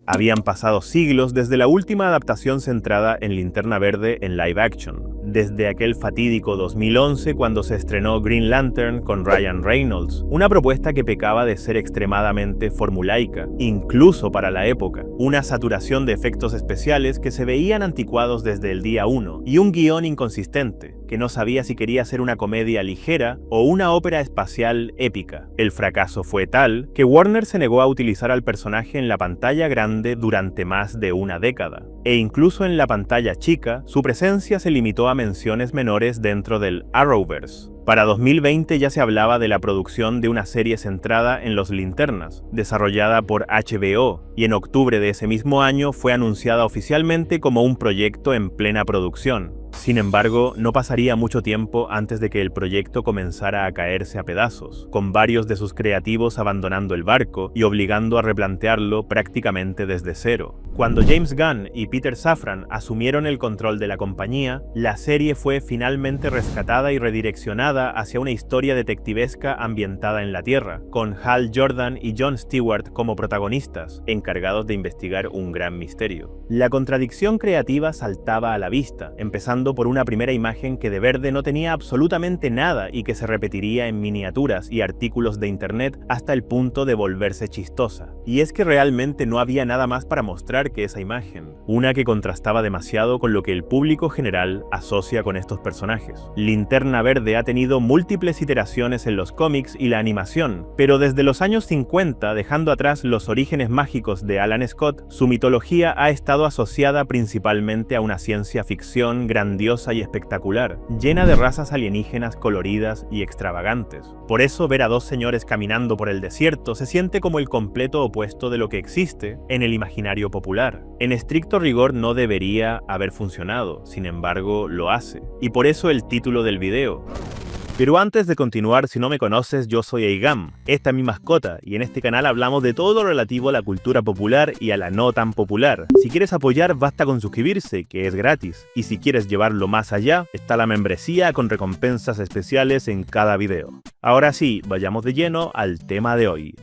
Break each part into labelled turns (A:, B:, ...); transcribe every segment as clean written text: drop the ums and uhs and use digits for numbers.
A: Habían pasado siglos desde la última adaptación centrada en Linterna Verde en live action, desde aquel fatídico 2011 cuando se estrenó Green Lantern con Ryan Reynolds, una propuesta que pecaba de ser extremadamente formulaica, incluso para la época, una saturación de efectos especiales que se veían anticuados desde el día 1 y un guión inconsistente, que no sabía si quería ser una comedia ligera o una ópera espacial épica. El fracaso fue tal que Warner se negó a utilizar al personaje en la pantalla grande durante más de una década, e incluso en la pantalla chica, su presencia se limitó a menciones menores dentro del Arrowverse. Para 2020 ya se hablaba de la producción de una serie centrada en los Linternas, desarrollada por HBO, y en octubre de ese mismo año fue anunciada oficialmente como un proyecto en plena producción. Sin embargo, no pasaría mucho tiempo antes de que el proyecto comenzara a caerse a pedazos, con varios de sus creativos abandonando el barco y obligando a replantearlo prácticamente desde cero. Cuando James Gunn y Peter Safran asumieron el control de la compañía, la serie fue finalmente rescatada y redireccionada hacia una historia detectivesca ambientada en la Tierra, con Hal Jordan y Jon Stewart como protagonistas, encargados de investigar un gran misterio. La contradicción creativa saltaba a la vista, empezando por una primera imagen que de verde no tenía absolutamente nada y que se repetiría en miniaturas y artículos de internet hasta el punto de volverse chistosa. Y es que realmente no había nada más para mostrar que esa imagen, una que contrastaba demasiado con lo que el público general asocia con estos personajes. Linterna Verde ha tenido múltiples iteraciones en los cómics y la animación, pero desde los años 50, dejando atrás los orígenes mágicos de Alan Scott, su mitología ha estado asociada principalmente a una ciencia ficción grandiosa y espectacular, llena de razas alienígenas coloridas y extravagantes. Por eso ver a dos señores caminando por el desierto se siente como el completo opuesto de lo que existe en el imaginario popular. En estricto rigor no debería haber funcionado, sin embargo lo hace. Y por eso el título del video. Pero antes de continuar, si no me conoces, yo soy Aigam, esta es mi mascota, y en este canal hablamos de todo lo relativo a la cultura popular y a la no tan popular. Si quieres apoyar, basta con suscribirse, que es gratis, y si quieres llevarlo más allá, está la membresía con recompensas especiales en cada video. Ahora sí, vayamos de lleno al tema de hoy.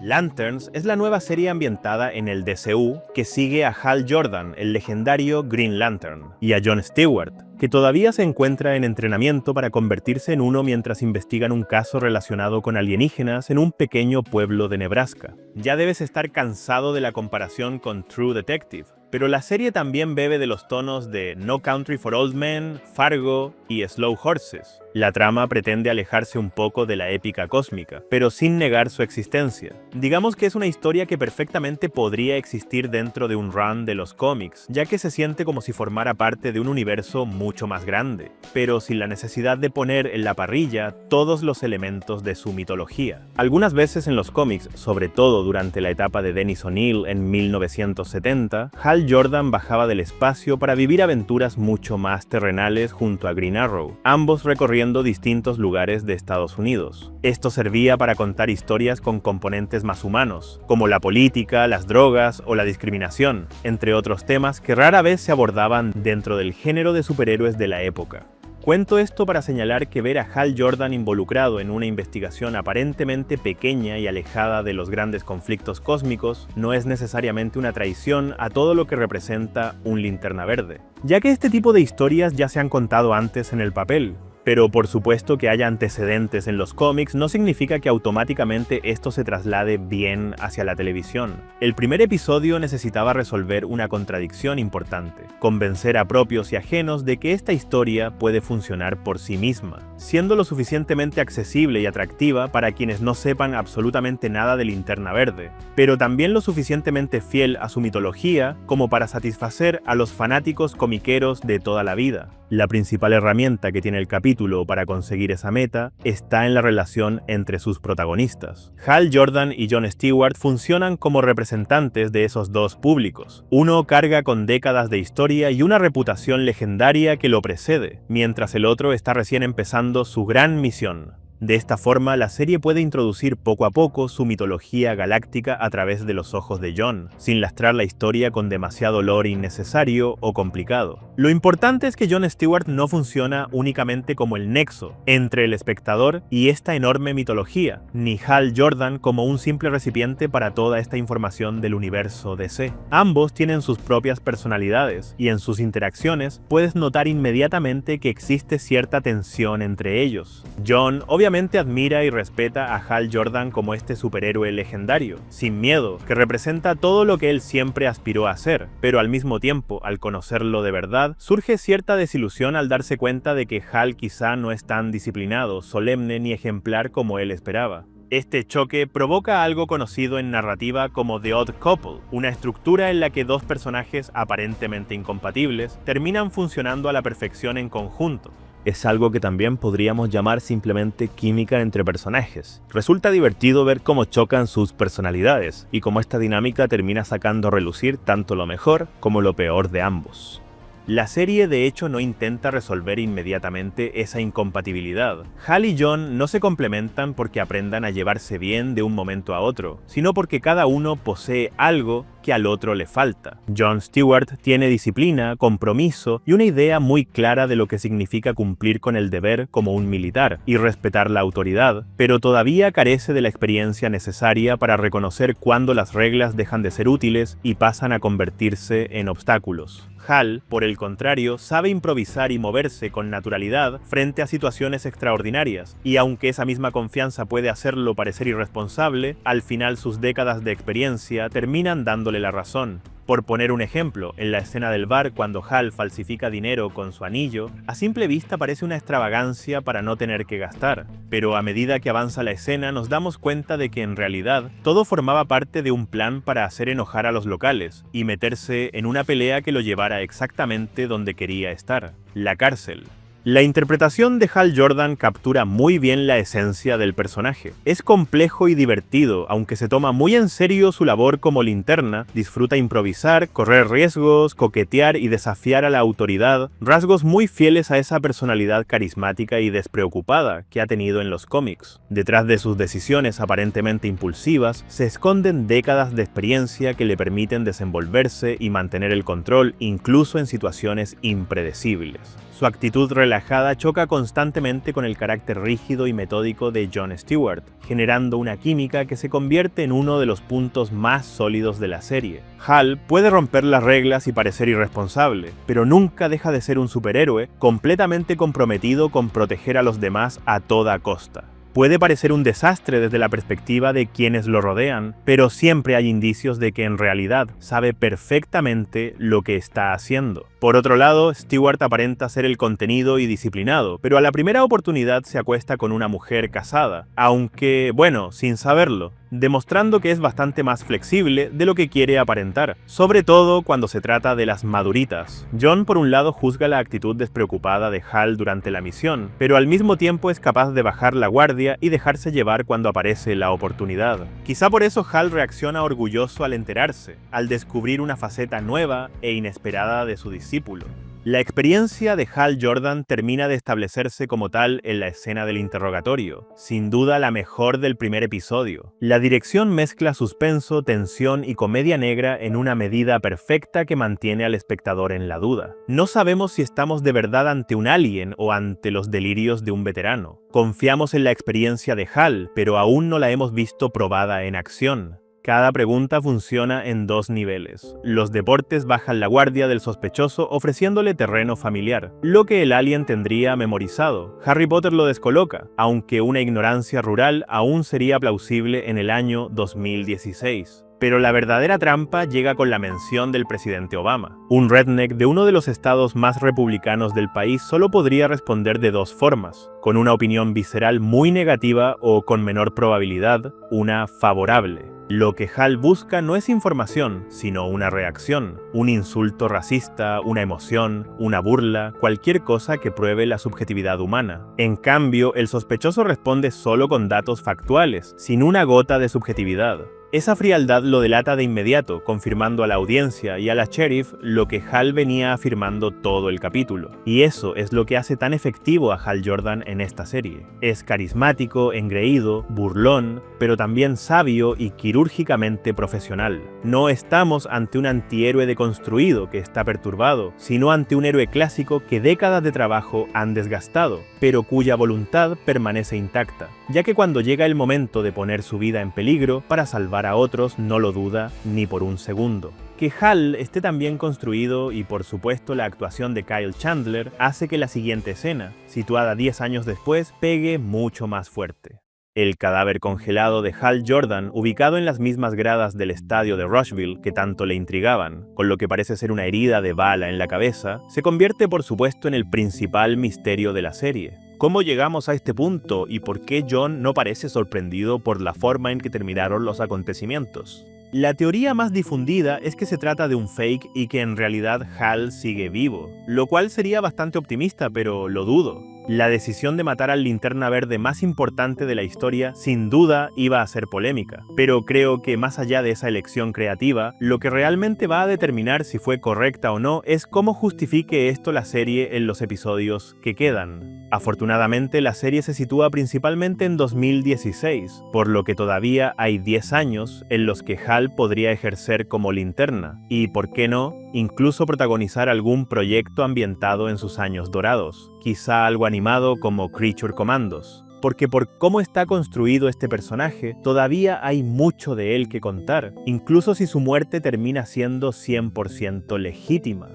A: Lanterns es la nueva serie ambientada en el DCU que sigue a Hal Jordan, el legendario Green Lantern, y a Jon Stewart, que todavía se encuentra en entrenamiento para convertirse en uno mientras investigan un caso relacionado con alienígenas en un pequeño pueblo de Nebraska. Ya debes estar cansado de la comparación con True Detective, pero la serie también bebe de los tonos de No Country for Old Men, Fargo y Slow Horses. La trama pretende alejarse un poco de la épica cósmica, pero sin negar su existencia. Digamos que es una historia que perfectamente podría existir dentro de un run de los cómics, ya que se siente como si formara parte de un universo mucho más grande, pero sin la necesidad de poner en la parrilla todos los elementos de su mitología. Algunas veces en los cómics, sobre todo durante la etapa de Dennis O'Neil en 1970, Hal Jordan bajaba del espacio para vivir aventuras mucho más terrenales junto a Green Arrow, ambos recorriendo distintos lugares de Estados Unidos. Esto servía para contar historias con componentes más humanos, como la política, las drogas o la discriminación, entre otros temas que rara vez se abordaban dentro del género de superhéroes de la época. Cuento esto para señalar que ver a Hal Jordan involucrado en una investigación aparentemente pequeña y alejada de los grandes conflictos cósmicos no es necesariamente una traición a todo lo que representa un Linterna Verde, ya que este tipo de historias ya se han contado antes en el papel. Pero por supuesto que haya antecedentes en los cómics no significa que automáticamente esto se traslade bien hacia la televisión. El primer episodio necesitaba resolver una contradicción importante, convencer a propios y ajenos de que esta historia puede funcionar por sí misma, siendo lo suficientemente accesible y atractiva para quienes no sepan absolutamente nada de Linterna Verde, pero también lo suficientemente fiel a su mitología como para satisfacer a los fanáticos comiqueros de toda la vida. La principal herramienta que tiene el capítulo para conseguir esa meta está en la relación entre sus protagonistas. Hal Jordan y Jon Stewart funcionan como representantes de esos dos públicos. Uno carga con décadas de historia y una reputación legendaria que lo precede, mientras el otro está recién empezando su gran misión. De esta forma, la serie puede introducir poco a poco su mitología galáctica a través de los ojos de Jon, sin lastrar la historia con demasiado lore innecesario o complicado. Lo importante es que Jon Stewart no funciona únicamente como el nexo entre el espectador y esta enorme mitología, ni Hal Jordan como un simple recipiente para toda esta información del universo DC. Ambos tienen sus propias personalidades, y en sus interacciones puedes notar inmediatamente que existe cierta tensión entre ellos. Jon obviamente admira y respeta a Hal Jordan como este superhéroe legendario, sin miedo, que representa todo lo que él siempre aspiró a ser, pero al mismo tiempo, al conocerlo de verdad, surge cierta desilusión al darse cuenta de que Hal quizá no es tan disciplinado, solemne ni ejemplar como él esperaba. Este choque provoca algo conocido en narrativa como The Odd Couple, una estructura en la que dos personajes aparentemente incompatibles terminan funcionando a la perfección en conjunto. Es algo que también podríamos llamar simplemente química entre personajes. Resulta divertido ver cómo chocan sus personalidades y cómo esta dinámica termina sacando a relucir tanto lo mejor como lo peor de ambos. La serie de hecho no intenta resolver inmediatamente esa incompatibilidad. Hal y Jon no se complementan porque aprendan a llevarse bien de un momento a otro, sino porque cada uno posee algo que al otro le falta. Jon Stewart tiene disciplina, compromiso y una idea muy clara de lo que significa cumplir con el deber como un militar y respetar la autoridad, pero todavía carece de la experiencia necesaria para reconocer cuándo las reglas dejan de ser útiles y pasan a convertirse en obstáculos. Hal, por el contrario, sabe improvisar y moverse con naturalidad frente a situaciones extraordinarias, y aunque esa misma confianza puede hacerlo parecer irresponsable, al final sus décadas de experiencia terminan dándole la razón. Por poner un ejemplo, en la escena del bar cuando Hal falsifica dinero con su anillo, a simple vista parece una extravagancia para no tener que gastar, pero a medida que avanza la escena nos damos cuenta de que en realidad todo formaba parte de un plan para hacer enojar a los locales y meterse en una pelea que lo llevara exactamente donde quería estar, la cárcel. La interpretación de Hal Jordan captura muy bien la esencia del personaje. Es complejo y divertido, aunque se toma muy en serio su labor como linterna, disfruta improvisar, correr riesgos, coquetear y desafiar a la autoridad, rasgos muy fieles a esa personalidad carismática y despreocupada que ha tenido en los cómics. Detrás de sus decisiones aparentemente impulsivas, se esconden décadas de experiencia que le permiten desenvolverse y mantener el control incluso en situaciones impredecibles. Su actitud relajada choca constantemente con el carácter rígido y metódico de Jon Stewart, generando una química que se convierte en uno de los puntos más sólidos de la serie. Hal puede romper las reglas y parecer irresponsable, pero nunca deja de ser un superhéroe completamente comprometido con proteger a los demás a toda costa. Puede parecer un desastre desde la perspectiva de quienes lo rodean, pero siempre hay indicios de que en realidad sabe perfectamente lo que está haciendo. Por otro lado, Stewart aparenta ser el contenido y disciplinado, pero a la primera oportunidad se acuesta con una mujer casada, aunque, bueno, sin saberlo, demostrando que es bastante más flexible de lo que quiere aparentar, sobre todo cuando se trata de las maduritas. Jon por un lado juzga la actitud despreocupada de Hal durante la misión, pero al mismo tiempo es capaz de bajar la guardia y dejarse llevar cuando aparece la oportunidad. Quizá por eso Hal reacciona orgulloso al enterarse, al descubrir una faceta nueva e inesperada de su discípulo. La experiencia de Hal Jordan termina de establecerse como tal en la escena del interrogatorio, sin duda la mejor del primer episodio. La dirección mezcla suspenso, tensión y comedia negra en una medida perfecta que mantiene al espectador en la duda. No sabemos si estamos de verdad ante un alien o ante los delirios de un veterano. Confiamos en la experiencia de Hal, pero aún no la hemos visto probada en acción. Cada pregunta funciona en dos niveles. Los deportes bajan la guardia del sospechoso ofreciéndole terreno familiar, lo que el alien tendría memorizado. Harry Potter lo descoloca, aunque una ignorancia rural aún sería plausible en el año 2016. Pero la verdadera trampa llega con la mención del presidente Obama. Un redneck de uno de los estados más republicanos del país solo podría responder de dos formas, con una opinión visceral muy negativa o, con menor probabilidad, una favorable. Lo que Hal busca no es información, sino una reacción, un insulto racista, una emoción, una burla, cualquier cosa que pruebe la subjetividad humana. En cambio, el sospechoso responde solo con datos factuales, sin una gota de subjetividad. Esa frialdad lo delata de inmediato, confirmando a la audiencia y a la sheriff lo que Hal venía afirmando todo el capítulo. Y eso es lo que hace tan efectivo a Hal Jordan en esta serie. Es carismático, engreído, burlón, pero también sabio y quirúrgicamente profesional. No estamos ante un antihéroe deconstruido que está perturbado, sino ante un héroe clásico que décadas de trabajo han desgastado, pero cuya voluntad permanece intacta, ya que cuando llega el momento de poner su vida en peligro para salvar a otros no lo duda ni por un segundo. Que Hal esté tan bien construido y por supuesto la actuación de Kyle Chandler hace que la siguiente escena, situada 10 años después, pegue mucho más fuerte. El cadáver congelado de Hal Jordan, ubicado en las mismas gradas del estadio de Rushville que tanto le intrigaban, con lo que parece ser una herida de bala en la cabeza, se convierte por supuesto en el principal misterio de la serie. ¿Cómo llegamos a este punto y por qué John no parece sorprendido por la forma en que terminaron los acontecimientos? La teoría más difundida es que se trata de un fake y que en realidad Hal sigue vivo, lo cual sería bastante optimista, pero lo dudo. La decisión de matar al Linterna Verde más importante de la historia sin duda iba a ser polémica, pero creo que más allá de esa elección creativa, lo que realmente va a determinar si fue correcta o no es cómo justifique esto la serie en los episodios que quedan. Afortunadamente, la serie se sitúa principalmente en 2016, por lo que todavía hay 10 años en los que Hal podría ejercer como linterna, y, ¿por qué no?, incluso protagonizar algún proyecto ambientado en sus años dorados, quizá algo animado como Creature Commandos. Porque por cómo está construido este personaje, todavía hay mucho de él que contar, incluso si su muerte termina siendo 100% legítima.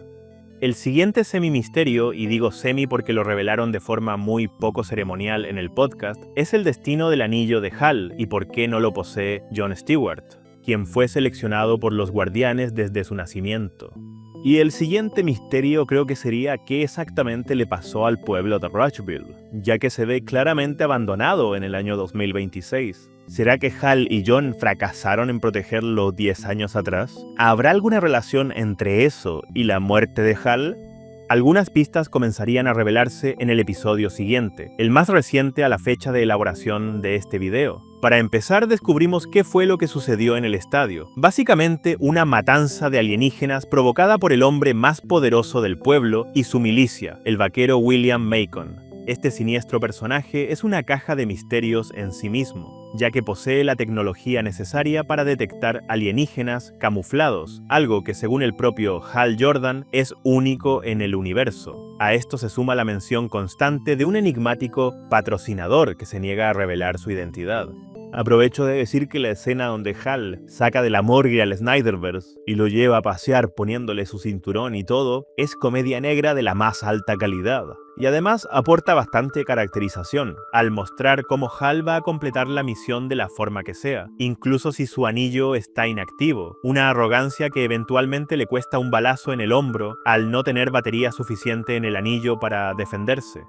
A: El siguiente semi-misterio, y digo semi porque lo revelaron de forma muy poco ceremonial en el podcast, es el destino del anillo de Hal y por qué no lo posee Jon Stewart, quien fue seleccionado por los Guardianes desde su nacimiento. Y el siguiente misterio creo que sería qué exactamente le pasó al pueblo de Rushville, ya que se ve claramente abandonado en el año 2026. ¿Será que Hal y Jon fracasaron en protegerlo 10 años atrás? ¿Habrá alguna relación entre eso y la muerte de Hal? Algunas pistas comenzarían a revelarse en el episodio siguiente, el más reciente a la fecha de elaboración de este video. Para empezar, descubrimos qué fue lo que sucedió en el estadio. Básicamente, una matanza de alienígenas provocada por el hombre más poderoso del pueblo y su milicia, el vaquero William Macon. Este siniestro personaje es una caja de misterios en sí mismo, ya que posee la tecnología necesaria para detectar alienígenas camuflados, algo que según el propio Hal Jordan es único en el universo. A esto se suma la mención constante de un enigmático patrocinador que se niega a revelar su identidad. Aprovecho de decir que la escena donde Hal saca de la morgue al Snyderverse y lo lleva a pasear poniéndole su cinturón y todo, es comedia negra de la más alta calidad. Y además aporta bastante caracterización, al mostrar cómo Hal va a completar la misión de la forma que sea, incluso si su anillo está inactivo, una arrogancia que eventualmente le cuesta un balazo en el hombro al no tener batería suficiente en el anillo para defenderse.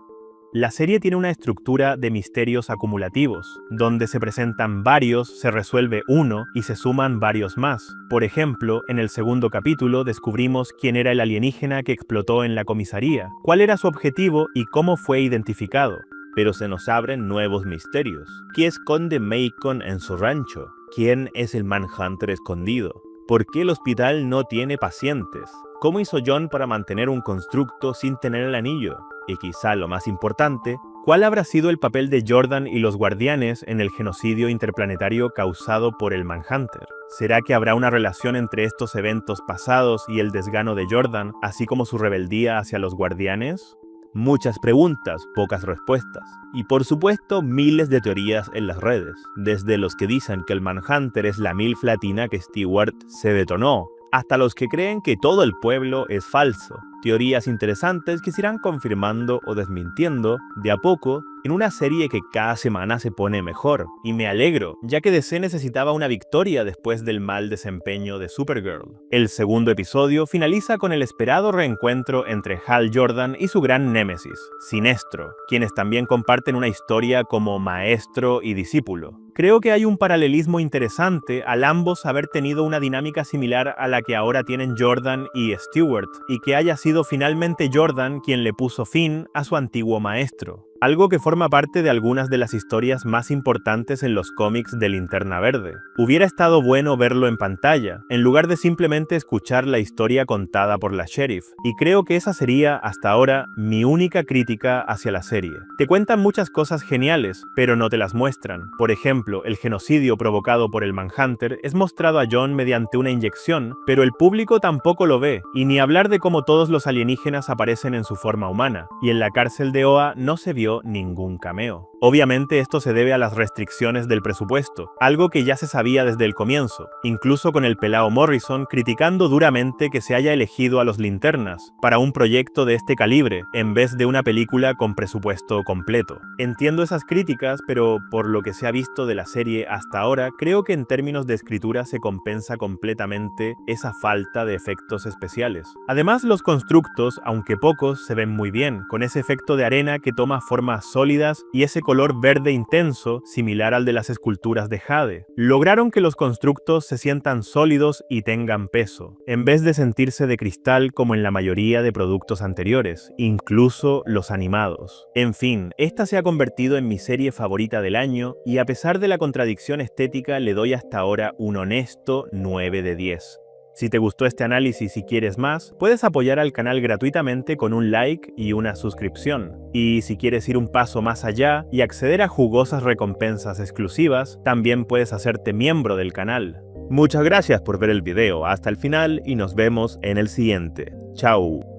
A: La serie tiene una estructura de misterios acumulativos, donde se presentan varios, se resuelve uno y se suman varios más. Por ejemplo, en el segundo capítulo descubrimos quién era el alienígena que explotó en la comisaría, cuál era su objetivo y cómo fue identificado. Pero se nos abren nuevos misterios. ¿Qué esconde Macon en su rancho? ¿Quién es el Manhunter escondido? ¿Por qué el hospital no tiene pacientes? ¿Cómo hizo Jon para mantener un constructo sin tener el anillo? Y quizá lo más importante, ¿cuál habrá sido el papel de Jordan y los Guardianes en el genocidio interplanetario causado por el Manhunter? ¿Será que habrá una relación entre estos eventos pasados y el desgano de Jordan, así como su rebeldía hacia los Guardianes? Muchas preguntas, pocas respuestas. Y por supuesto, miles de teorías en las redes. Desde los que dicen que el Manhunter es la MILF latina que Stewart se detonó, hasta los que creen que todo el pueblo es falso. Teorías interesantes que se irán confirmando o desmintiendo de a poco en una serie que cada semana se pone mejor. Y me alegro, ya que DC necesitaba una victoria después del mal desempeño de Supergirl. El segundo episodio finaliza con el esperado reencuentro entre Hal Jordan y su gran némesis, Sinestro, quienes también comparten una historia como maestro y discípulo. Creo que hay un paralelismo interesante al ambos haber tenido una dinámica similar a la que ahora tienen Jordan y Stewart, y que haya sido finalmente Jordan quien le puso fin a su antiguo maestro. algo que forma parte de algunas de las historias más importantes en los cómics de Linterna Verde. Hubiera estado bueno verlo en pantalla, en lugar de simplemente escuchar la historia contada por la sheriff, y creo que esa sería, hasta ahora, mi única crítica hacia la serie. Te cuentan muchas cosas geniales, pero no te las muestran. Por ejemplo, el genocidio provocado por el Manhunter es mostrado a John mediante una inyección, pero el público tampoco lo ve, y ni hablar de cómo todos los alienígenas aparecen en su forma humana, y en la cárcel de Oa no se vio ningún cameo. Obviamente esto se debe a las restricciones del presupuesto, algo que ya se sabía desde el comienzo, incluso con el pelao Morrison criticando duramente que se haya elegido a los Linternas para un proyecto de este calibre, en vez de una película con presupuesto completo. Entiendo esas críticas, pero por lo que se ha visto de la serie hasta ahora, creo que en términos de escritura se compensa completamente esa falta de efectos especiales. Además, los constructos, aunque pocos, se ven muy bien, con ese efecto de arena que toma formas sólidas y ese color verde intenso, similar al de las esculturas de jade. Lograron que los constructos se sientan sólidos y tengan peso, en vez de sentirse de cristal como en la mayoría de productos anteriores, incluso los animados. En fin, esta se ha convertido en mi serie favorita del año y a pesar de la contradicción estética le doy hasta ahora un honesto 9 de 10. Si te gustó este análisis y quieres más, puedes apoyar al canal gratuitamente con un like y una suscripción. Y si quieres ir un paso más allá y acceder a jugosas recompensas exclusivas, también puedes hacerte miembro del canal. Muchas gracias por ver el video hasta el final y nos vemos en el siguiente. Chao.